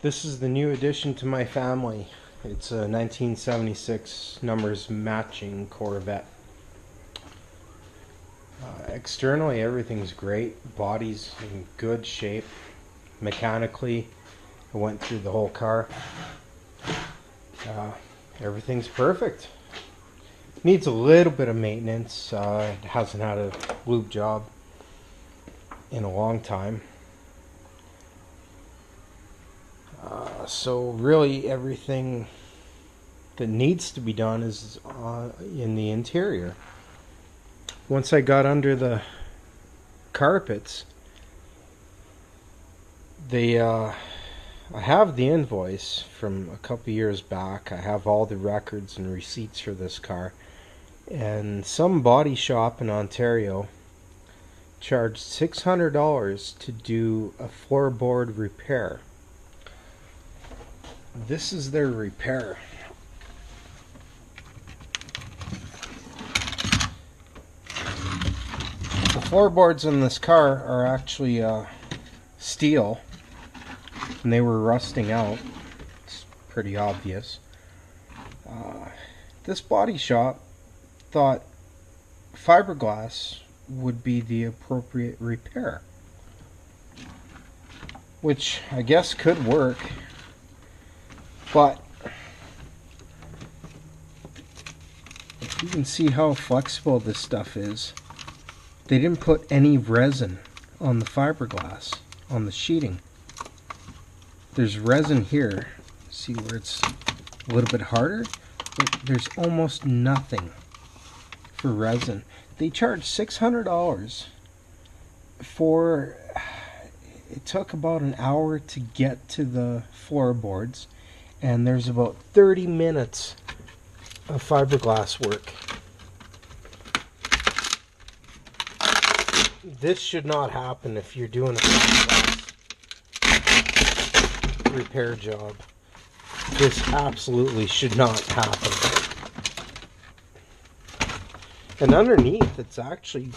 This is the new addition to my family. It's a 1976 numbers matching Corvette. Externally, everything's great. Body's in good shape. Mechanically, I went through the whole car. Everything's perfect. Needs a little bit of maintenance. It hasn't had a lube job in a long time. So really everything that needs to be done is in the interior. Once I got under the carpets, I have the invoice from a couple years back. I have all the records and receipts for this car, and some body shop in Ontario charged $600 to do a floorboard repair. This is their repair. The floorboards in this car are actually steel, and they were rusting out. It's pretty obvious. This body shop thought fiberglass would be the appropriate repair, which I guess could work. But you can see how flexible this stuff is. They didn't put any resin on the fiberglass, on the sheeting. There's resin here. See where it's a little bit harder? But there's almost nothing for resin. They charged $600 for... It took about an hour to get to the floorboards, and there's about 30 minutes of fiberglass work. This should not happen if you're doing a fiberglass repair job. This absolutely should not happen. And underneath, it's actually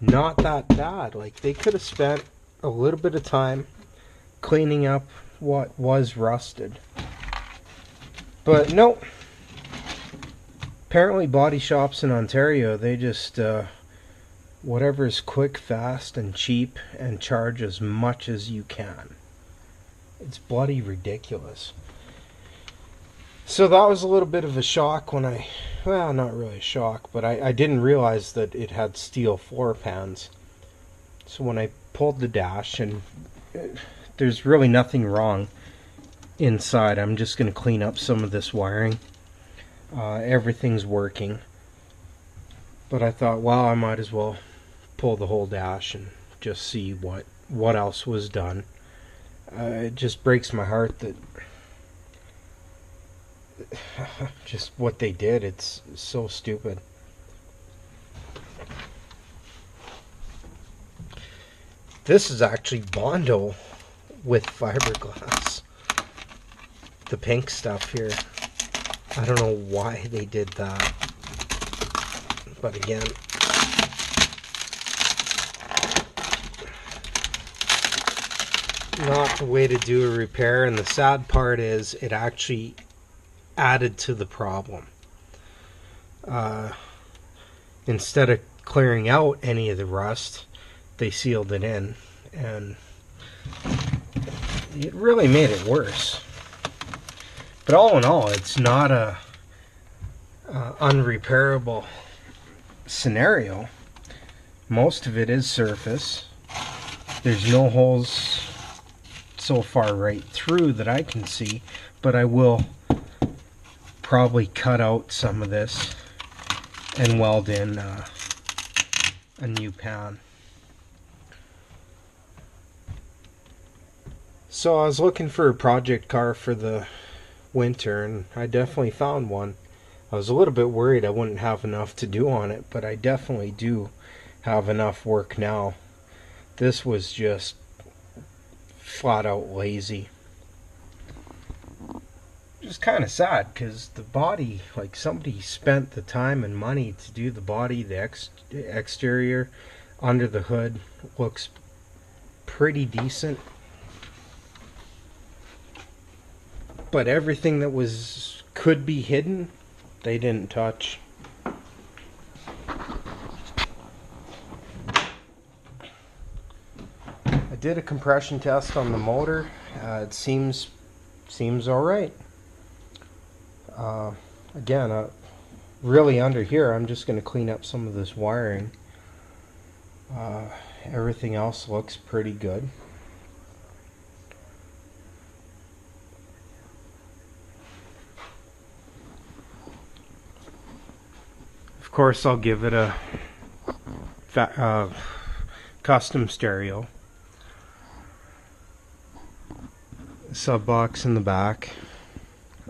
not that bad. Like, they could have spent a little bit of time cleaning up what was rusted. But no, apparently body shops in Ontario, they just whatever is quick, fast, and cheap, and charge as much as you can. It's bloody ridiculous. So that was a little bit of a shock when well, not really a shock, but I didn't realize that it had steel floor pans. So when I pulled the dash, and there's really nothing wrong inside. I'm just going to clean up some of this wiring. Everything's working. But I thought, well, I might as well pull the whole dash and just see what else was done. It just breaks my heart that just what they did. It's so stupid. This is actually Bondo with fiberglass. The pink stuff here. I don't know why they did that. But again, not the way to do a repair. And the sad part is it actually added to the problem. Instead of clearing out any of the rust, they sealed it in, and it really made it worse. But all in all, it's not a unrepairable scenario. Most of it is surface. There's no holes so far right through that I can see, but I will probably cut out some of this and weld in a new pan. So I was looking for a project car for the winter, and I definitely found one. I was a little bit worried I wouldn't have enough to do on it, but I definitely do have enough work now. This was just flat out lazy. Just kind of sad, because the body, like, somebody spent the time and money to do the body. The exterior under the hood looks pretty decent. But everything that could be hidden, they didn't touch. I did a compression test on the motor. It seems all right. Again, really under here, I'm just going to clean up some of this wiring. Everything else looks pretty good. Of course, I'll give it a custom stereo. Sub box in the back.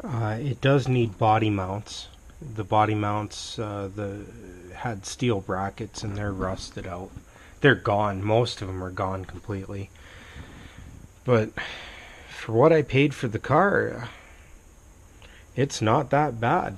It does need body mounts. The body mounts had steel brackets and they're rusted out. They're gone. Most of them are gone completely. But for what I paid for the car, it's not that bad.